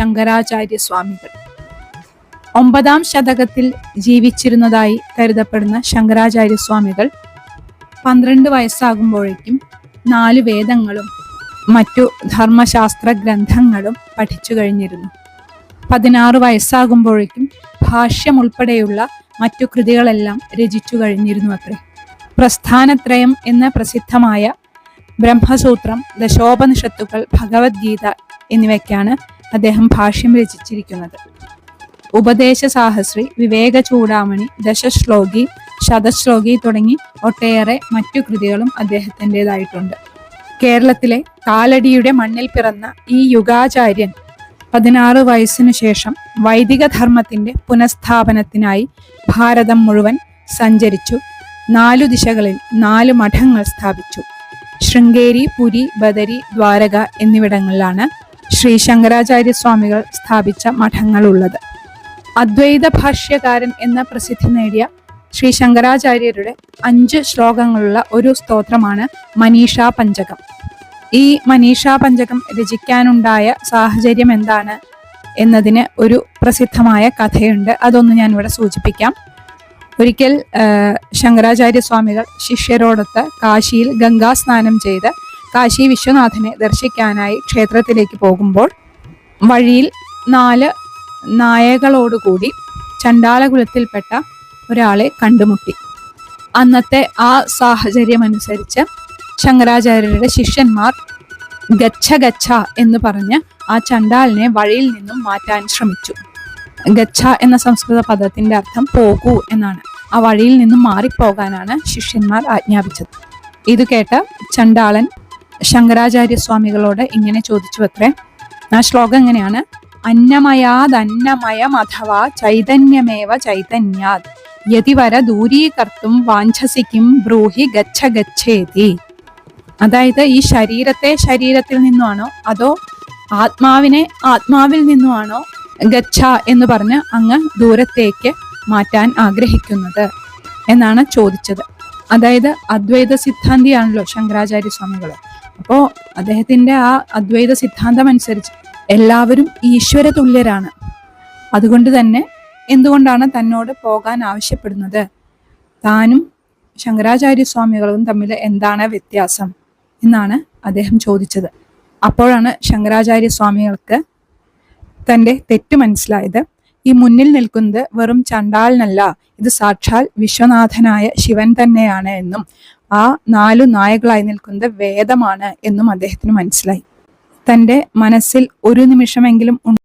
ശങ്കരാചാര്യ സ്വാമികൾ. 9ാം ശതകത്തിൽ ജീവിച്ചിരുന്നതായി കരുതപ്പെടുന്ന ശങ്കരാചാര്യ സ്വാമികൾ 12 വയസ്സാകുമ്പോഴേക്കും 4 വേദങ്ങളും മറ്റു ധർമ്മശാസ്ത്ര ഗ്രന്ഥങ്ങളും പഠിച്ചു കഴിഞ്ഞിരുന്നു. 16 വയസ്സാകുമ്പോഴേക്കും ഭാഷ്യം ഉൾപ്പെടെയുള്ള മറ്റു കൃതികളെല്ലാം രചിച്ചു കഴിഞ്ഞിരുന്നു അത്രേ. പ്രസ്ഥാനത്രയം എന്ന പ്രസിദ്ധമായ ബ്രഹ്മസൂത്രം, ദശോപനിഷത്തുക്കൾ, ഭഗവത്ഗീത എന്നിവയ്ക്കാണ് അദ്ദേഹം ഭാഷ്യം രചിച്ചിരിക്കുന്നത്. ഉപദേശ സാഹസ്രി, വിവേക ചൂടാമണി, ദശശ്ലോകി, ശതശ്ലോകി തുടങ്ങി ഒട്ടേറെ മറ്റു കൃതികളും അദ്ദേഹത്തിൻ്റെതായിട്ടുണ്ട്. കേരളത്തിലെ കാലടിയുടെ മണ്ണിൽ പിറന്ന ഈ യുഗാചാര്യൻ 16 വയസ്സിനു ശേഷം വൈദിക ധർമ്മത്തിന്റെ പുനഃസ്ഥാപനത്തിനായി ഭാരതം മുഴുവൻ സഞ്ചരിച്ചു. 4 ദിശകളിൽ 4 മഠങ്ങൾ സ്ഥാപിച്ചു. ശൃംഗേരി, പുരി, ബദരി, ദ്വാരക എന്നിവിടങ്ങളിലാണ് ശ്രീ ശങ്കരാചാര്യ സ്വാമികൾ സ്ഥാപിച്ച മഠങ്ങളുള്ളത്. അദ്വൈത ഭാഷ്യകാരൻ എന്ന പ്രസിദ്ധി നേടിയ ശ്രീ ശങ്കരാചാര്യരുടെ 5 ശ്ലോകങ്ങളുള്ള ഒരു സ്തോത്രമാണ് മനീഷാ പഞ്ചകം. ഈ മനീഷാ പഞ്ചകം രചിക്കാനുണ്ടായ സാഹചര്യം എന്താണ് എന്നതിന് ഒരു പ്രസിദ്ധമായ കഥയുണ്ട്. അതൊന്ന് ഞാനിവിടെ സൂചിപ്പിക്കാം. ഒരിക്കൽ ശങ്കരാചാര്യ സ്വാമികൾ ശിഷ്യരോടൊത്ത് കാശിയിൽ ഗംഗാ സ്നാനം ചെയ്ത് കാശി വിശ്വനാഥനെ ദർശിക്കാനായി ക്ഷേത്രത്തിലേക്ക് പോകുമ്പോൾ വഴിയിൽ 4 നായകളോടുകൂടി ചണ്ഡാലകുലത്തിൽപ്പെട്ട ഒരാളെ കണ്ടുമുട്ടി. അന്നത്തെ ആ സാഹചര്യമനുസരിച്ച് ശങ്കരാചാര്യരുടെ ശിഷ്യന്മാർ ഗച്ഛ ഗച്ഛ എന്ന് പറഞ്ഞ് ആ ചണ്ഡാലിനെ വഴിയിൽ നിന്നും മാറ്റാൻ ശ്രമിച്ചു. ഗച്ഛ എന്ന സംസ്കൃത പദത്തിന്റെ അർത്ഥം പോകൂ എന്നാണ്. ആ വഴിയിൽ നിന്നും മാറിപ്പോകാനാണ് ശിഷ്യന്മാർ ആജ്ഞാപിച്ചത്. ഇത് കേട്ട ചണ്ഡാളൻ ശങ്കരാചാര്യ സ്വാമികളോട് ഇങ്ങനെ ചോദിച്ചു അത്രേ. ആ ശ്ലോകം എങ്ങനെയാണ്? അന്നമയാദന്നമയം അഥവാ ചൈതന്യമേവ ചൈതന്യാത് യതിവര ദൂരീകർത്തും വാഞ്ചസിക്കും ബ്രൂഹി ഗച്ഛ ഗച്ഛേതി. അതായത് ഈ ശരീരത്തെ ശരീരത്തിൽ നിന്നുമാണോ അതോ ആത്മാവിനെ ആത്മാവിൽ നിന്നുമാണോ ഗച്ഛ എന്ന് പറഞ്ഞ് അങ്ങ് ദൂരത്തേക്ക് മാറ്റാൻ ആഗ്രഹിക്കുന്നത് എന്നാണ് ചോദിച്ചത്. അതായത് അദ്വൈത സിദ്ധാന്തിയാണല്ലോ ശങ്കരാചാര്യ സ്വാമികൾ. അപ്പോൾ അദ്ദേഹത്തിന്റെ ആ അദ്വൈത സിദ്ധാന്തം അനുസരിച്ച് എല്ലാവരും ഈശ്വര തുല്യരാണ്. അതുകൊണ്ട് തന്നെ എന്തുകൊണ്ടാണ് തന്നോട് പോകാൻ ആവശ്യപ്പെടുന്നത്? താനും ശങ്കരാചാര്യ സ്വാമികളും തമ്മിൽ എന്താണ് വ്യത്യാസം എന്നാണ് അദ്ദേഹം ചോദിച്ചത്. അപ്പോഴാണ് ശങ്കരാചാര്യ സ്വാമികൾക്ക് തൻ്റെ തെറ്റ് മനസ്സിലായത്. ഈ മുന്നിൽ നിൽക്കുന്നത് വെറും ചണ്ഡാലനല്ല, ഇത് സാക്ഷാൽ വിശ്വനാഥനായ ശിവൻ തന്നെയാണ് എന്നും ആ 4 നായകളായി നിൽക്കുന്നത് വേദമാണ് എന്നും അദ്ദേഹത്തിന് മനസ്സിലായി. തൻ്റെ മനസ്സിൽ ഒരു നിമിഷമെങ്കിലും